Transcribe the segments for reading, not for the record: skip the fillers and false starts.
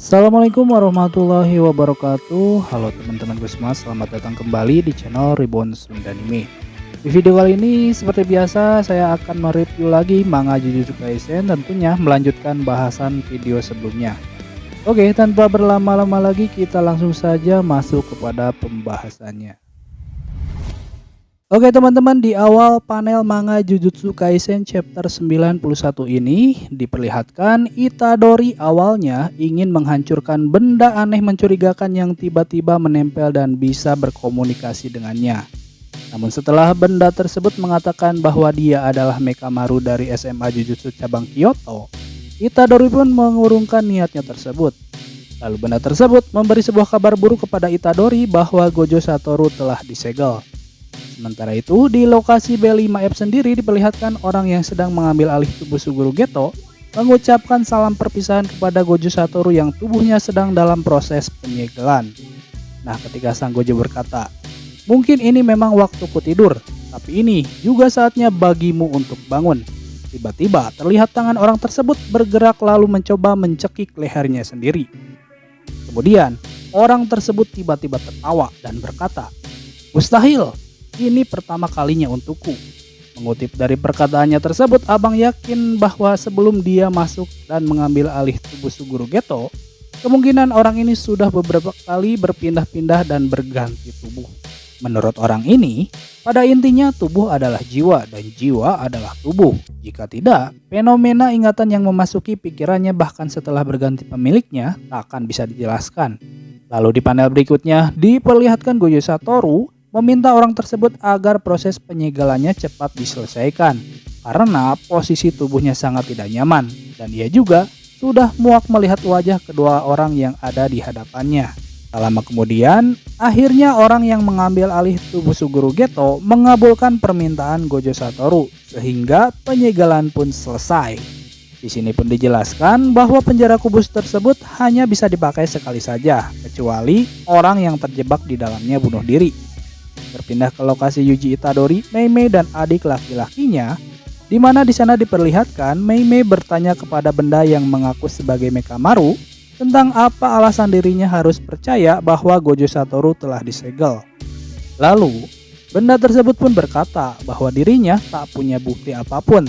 Assalamualaikum warahmatullahi wabarakatuh. Halo teman-temanku semua, selamat datang kembali di channel Reborn Sunda Anime. Di video kali ini seperti biasa saya akan mereview lagi manga Jujutsu Kaisen, tentunya melanjutkan bahasan video sebelumnya. Oke, tanpa berlama-lama lagi kita langsung saja masuk kepada pembahasannya. Oke teman-teman, di awal panel manga Jujutsu Kaisen chapter 91 ini diperlihatkan Itadori awalnya ingin menghancurkan benda aneh mencurigakan yang tiba-tiba menempel dan bisa berkomunikasi dengannya. Namun setelah benda tersebut mengatakan bahwa dia adalah Mekamaru dari SMA Jujutsu cabang Kyoto, Itadori pun mengurungkan niatnya tersebut. Lalu benda tersebut memberi sebuah kabar buruk kepada Itadori bahwa Gojo Satoru telah disegel. Sementara itu, di lokasi B5F sendiri diperlihatkan orang yang sedang mengambil alih tubuh Suguru Geto mengucapkan salam perpisahan kepada Gojo Satoru yang tubuhnya sedang dalam proses penyegelan. Nah, ketika sang Gojo berkata, "Mungkin ini memang waktuku tidur, tapi ini juga saatnya bagimu untuk bangun." Tiba-tiba terlihat tangan orang tersebut bergerak lalu mencoba mencekik lehernya sendiri. Kemudian, orang tersebut tiba-tiba tertawa dan berkata, "Mustahil! Ini pertama kalinya untukku." Mengutip dari perkataannya tersebut, Abang yakin bahwa sebelum dia masuk dan mengambil alih tubuh Suguru Geto, kemungkinan orang ini sudah beberapa kali berpindah-pindah dan berganti tubuh. Menurut orang ini, pada intinya tubuh adalah jiwa dan jiwa adalah tubuh. Jika tidak, fenomena ingatan yang memasuki pikirannya bahkan setelah berganti pemiliknya tak akan bisa dijelaskan. Lalu di panel berikutnya diperlihatkan Gojo Satoru meminta orang tersebut agar proses penyegelannya cepat diselesaikan karena posisi tubuhnya sangat tidak nyaman dan ia juga sudah muak melihat wajah kedua orang yang ada di hadapannya. Tak lama kemudian, akhirnya orang yang mengambil alih tubuh Suguru Geto mengabulkan permintaan Gojo Satoru sehingga penyegelan pun selesai. Di sini pun dijelaskan bahwa penjara kubus tersebut hanya bisa dipakai sekali saja kecuali orang yang terjebak di dalamnya bunuh diri. Berpindah ke lokasi Yuji Itadori, Mei Mei dan adik laki-lakinya, di mana di sana diperlihatkan Mei Mei bertanya kepada benda yang mengaku sebagai Mekamaru tentang apa alasan dirinya harus percaya bahwa Gojo Satoru telah disegel. Lalu, benda tersebut pun berkata bahwa dirinya tak punya bukti apapun,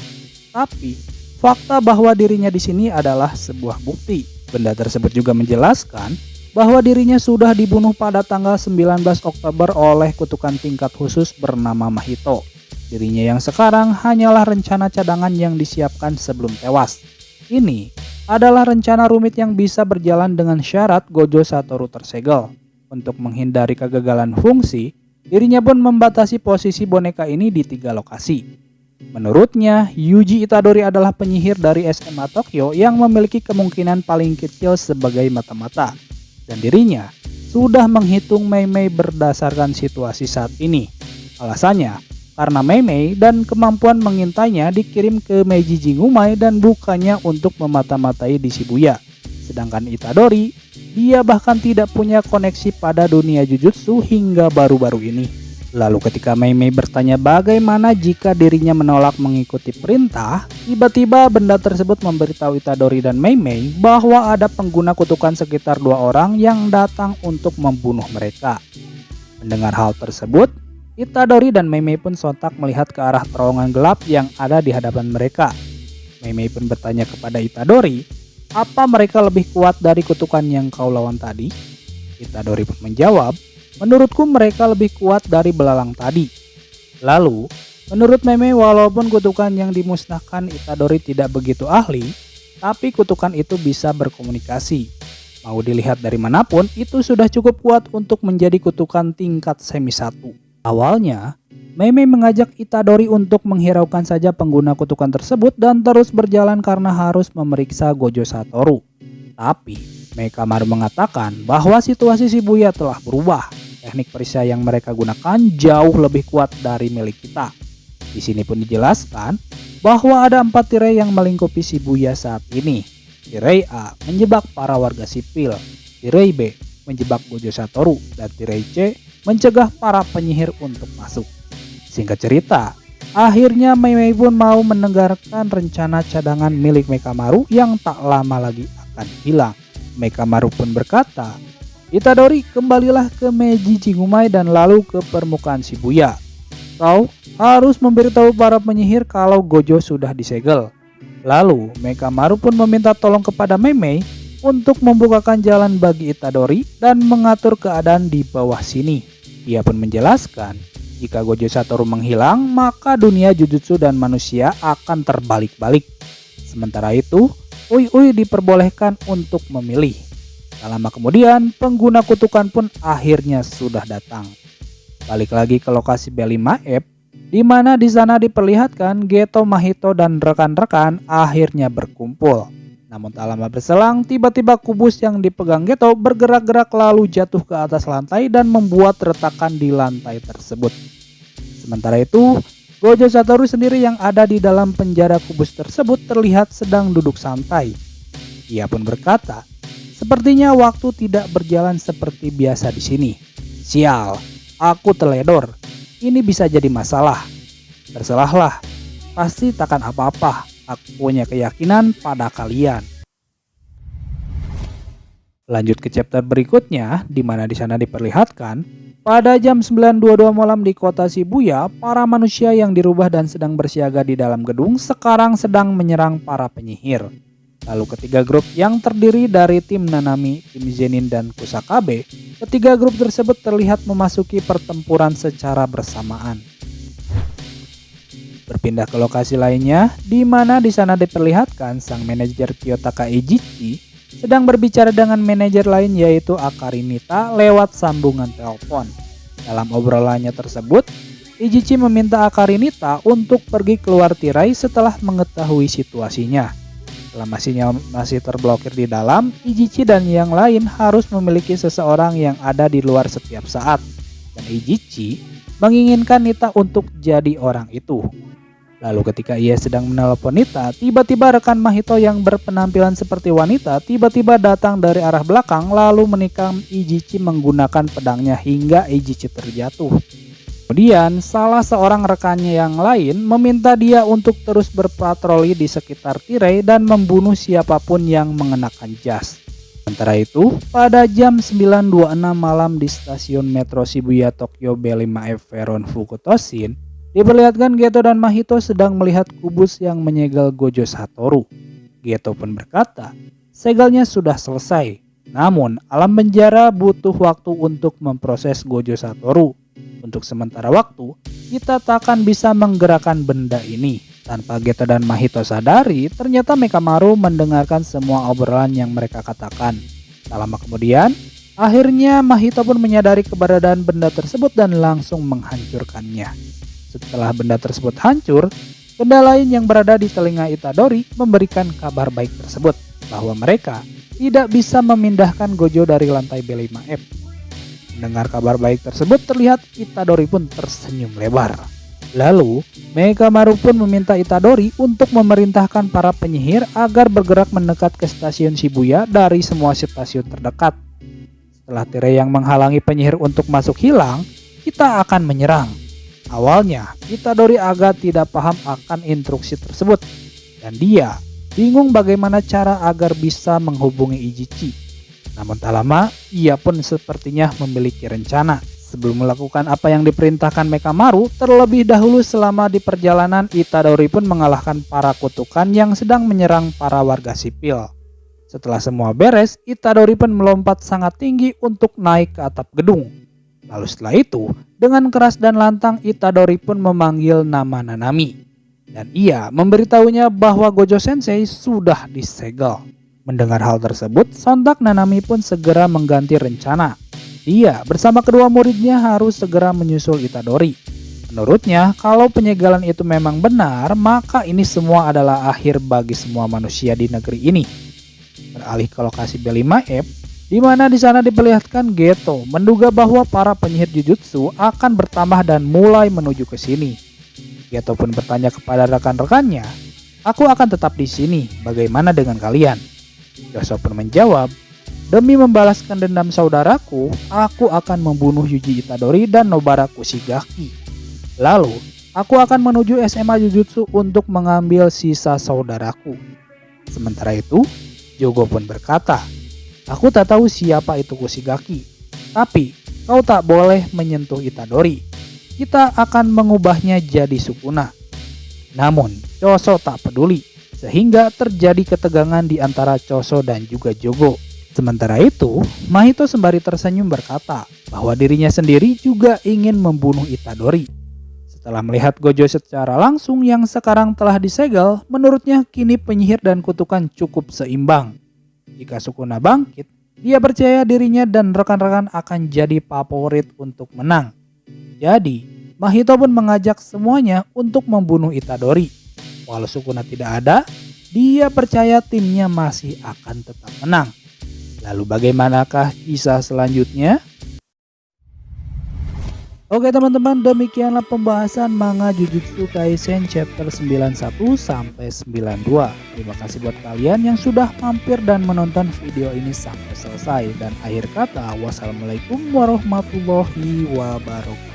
tapi fakta bahwa dirinya di sini adalah sebuah bukti. Benda tersebut juga menjelaskan bahwa dirinya sudah dibunuh pada tanggal 19 Oktober oleh kutukan tingkat khusus bernama Mahito. Dirinya yang sekarang hanyalah rencana cadangan yang disiapkan sebelum tewas. Ini adalah rencana rumit yang bisa berjalan dengan syarat Gojo Satoru tersegel. Untuk menghindari kegagalan fungsi, dirinya pun membatasi posisi boneka ini di 3 lokasi. Menurutnya, Yuji Itadori adalah penyihir dari SMA Tokyo yang memiliki kemungkinan paling kecil sebagai mata-mata. Dan dirinya sudah menghitung Mei Mei berdasarkan situasi saat ini. Alasannya, karena Mei Mei dan kemampuan mengintainya dikirim ke Meiji Jingumai dan bukannya untuk memata-matai di Shibuya. Sedangkan Itadori, dia bahkan tidak punya koneksi pada dunia Jujutsu hingga baru-baru ini. Lalu ketika Mei Mei bertanya bagaimana jika dirinya menolak mengikuti perintah, tiba-tiba benda tersebut memberitahu Itadori dan Mei Mei bahwa ada pengguna kutukan sekitar 2 orang yang datang untuk membunuh mereka. Mendengar hal tersebut, Itadori dan Mei Mei pun sontak melihat ke arah terowongan gelap yang ada di hadapan mereka. Mei Mei pun bertanya kepada Itadori, apa mereka lebih kuat dari kutukan yang kau lawan tadi? Itadori pun menjawab, menurutku mereka lebih kuat dari belalang tadi. Lalu, menurut Mei Mei walaupun kutukan yang dimusnahkan Itadori tidak begitu ahli, tapi kutukan itu bisa berkomunikasi. Mau dilihat dari manapun, itu sudah cukup kuat untuk menjadi kutukan tingkat semi 1. Awalnya, Mei Mei mengajak Itadori untuk menghiraukan saja pengguna kutukan tersebut dan terus berjalan karena harus memeriksa Gojo Satoru. Tapi, Mekamaru mengatakan bahwa situasi Shibuya telah berubah. Teknik perisai yang mereka gunakan jauh lebih kuat dari milik kita. Di sini pun dijelaskan bahwa ada 4 tirai yang melingkupi Shibuya saat ini. Tirai A menjebak para warga sipil, tirai B menjebak Gojo Satoru, dan tirai C mencegah para penyihir untuk masuk. Singkat cerita, akhirnya Mei Mei pun mau mendengarkan rencana cadangan milik Mekamaru yang tak lama lagi akan hilang. Mekamaru pun berkata, "Itadori, kembalilah ke Meiji Jingumai dan lalu ke permukaan Shibuya. Kau harus memberitahu para penyihir kalau Gojo sudah disegel." Lalu Mekamaru pun meminta tolong kepada Meimei untuk membukakan jalan bagi Itadori dan mengatur keadaan di bawah sini. Dia pun menjelaskan, jika Gojo Satoru menghilang, maka dunia Jujutsu dan manusia akan terbalik-balik. Sementara itu, Ui diperbolehkan untuk memilih. Tak lama kemudian, pengguna kutukan pun akhirnya sudah datang. Balik lagi ke lokasi B5F, di mana di sana diperlihatkan Geto, Mahito dan rekan-rekan akhirnya berkumpul. Namun tak lama berselang, tiba-tiba kubus yang dipegang Geto bergerak-gerak lalu jatuh ke atas lantai dan membuat retakan di lantai tersebut. Sementara itu, Gojo Satoru sendiri yang ada di dalam penjara kubus tersebut terlihat sedang duduk santai. Ia pun berkata, "Sepertinya waktu tidak berjalan seperti biasa di sini. Sial, aku teledor. Ini bisa jadi masalah. Terserahlah, pasti takkan apa-apa. Aku punya keyakinan pada kalian." Lanjut ke chapter berikutnya, di mana di sana diperlihatkan pada jam 9.22 malam di kota Shibuya, para manusia yang dirubah dan sedang bersiaga di dalam gedung sekarang sedang menyerang para penyihir. Lalu ketiga grup yang terdiri dari tim Nanami, tim Zenin dan Kusakabe, ketiga grup tersebut terlihat memasuki pertempuran secara bersamaan. Berpindah ke lokasi lainnya, di mana di sana diperlihatkan sang manajer Kiyotaka Eiichi sedang berbicara dengan manajer lain yaitu Akarinita lewat sambungan telepon. Dalam obrolannya tersebut, Eiichi meminta Akarinita untuk pergi keluar tirai setelah mengetahui situasinya. Selama sinyal masih terblokir di dalam, Eiichi dan yang lain harus memiliki seseorang yang ada di luar setiap saat. Dan Eiichi menginginkan Nita untuk jadi orang itu. Lalu ketika ia sedang menelepon Nita, tiba-tiba rekan Mahito yang berpenampilan seperti wanita tiba-tiba datang dari arah belakang lalu menikam Eiichi menggunakan pedangnya hingga Eiichi terjatuh. Kemudian salah seorang rekannya yang lain meminta dia untuk terus berpatroli di sekitar tirai dan membunuh siapapun yang mengenakan jas. Sementara itu, pada jam 9.26 malam di stasiun metro Shibuya Tokyo B5F Veron Fukutoshin, diperlihatkan Geto dan Mahito sedang melihat kubus yang menyegel Gojo Satoru. Geto pun berkata, "Segelnya sudah selesai, namun alam penjara butuh waktu untuk memproses Gojo Satoru. Untuk sementara waktu, kita tak akan bisa menggerakkan benda ini." Tanpa Geto dan Mahito sadari, ternyata Mekamaru mendengarkan semua obrolan yang mereka katakan. Tak lama kemudian, akhirnya Mahito pun menyadari keberadaan benda tersebut dan langsung menghancurkannya. Setelah benda tersebut hancur, benda lain yang berada di telinga Itadori memberikan kabar baik tersebut bahwa mereka tidak bisa memindahkan Gojo dari lantai B5F. Mendengar kabar baik tersebut, terlihat Itadori pun tersenyum lebar. Lalu, Mekamaru pun meminta Itadori untuk memerintahkan para penyihir agar bergerak mendekat ke stasiun Shibuya dari semua stasiun terdekat. Setelah tirai yang menghalangi penyihir untuk masuk hilang, kita akan menyerang. Awalnya, Itadori agak tidak paham akan instruksi tersebut, dan dia bingung bagaimana cara agar bisa menghubungi Eiichi. Namun tak lama, ia pun sepertinya memiliki rencana. Sebelum melakukan apa yang diperintahkan Mekamaru, terlebih dahulu selama di perjalanan Itadori pun mengalahkan para kutukan yang sedang menyerang para warga sipil. Setelah semua beres, Itadori pun melompat sangat tinggi untuk naik ke atap gedung. Lalu setelah itu, dengan keras dan lantang Itadori pun memanggil nama Nanami. Dan ia memberitahunya bahwa Gojo Sensei sudah disegel. Mendengar hal tersebut, sontak Nanami pun segera mengganti rencana. Dia bersama kedua muridnya harus segera menyusul Itadori. Menurutnya, kalau penyegalan itu memang benar, maka ini semua adalah akhir bagi semua manusia di negeri ini. Beralih ke lokasi B5F, di mana di sana diperlihatkan Geto menduga bahwa para penyihir Jujutsu akan bertambah dan mulai menuju ke sini. Geto pun bertanya kepada rekan-rekannya, "Aku akan tetap di sini, bagaimana dengan kalian?" Yoso pun menjawab, "Demi membalaskan dendam saudaraku, aku akan membunuh Yuji Itadori dan Nobara Kushigaki. Lalu, aku akan menuju SMA Jujutsu untuk mengambil sisa saudaraku." Sementara itu, Jogo pun berkata, Aku tak tahu siapa itu Kushigaki, tapi kau tak boleh menyentuh Itadori. Kita akan mengubahnya jadi Sukuna." Namun, Choso tak peduli, sehingga terjadi ketegangan di antara Choso dan juga Jogo. Sementara itu, Mahito sembari tersenyum berkata bahwa dirinya sendiri juga ingin membunuh Itadori. Setelah melihat Gojo secara langsung yang sekarang telah disegel, menurutnya kini penyihir dan kutukan cukup seimbang. Jika Sukuna bangkit, dia percaya dirinya dan rekan-rekan akan jadi favorit untuk menang. Jadi, Mahito pun mengajak semuanya untuk membunuh Itadori. Walau Sukuna tidak ada, dia percaya timnya masih akan tetap menang. Lalu bagaimanakah kisah selanjutnya? Oke teman-teman, demikianlah pembahasan manga Jujutsu Kaisen chapter 91 sampai 92. Terima kasih buat kalian yang sudah mampir dan menonton video ini sampai selesai. Dan akhir kata, wassalamualaikum warahmatullahi wabarakatuh.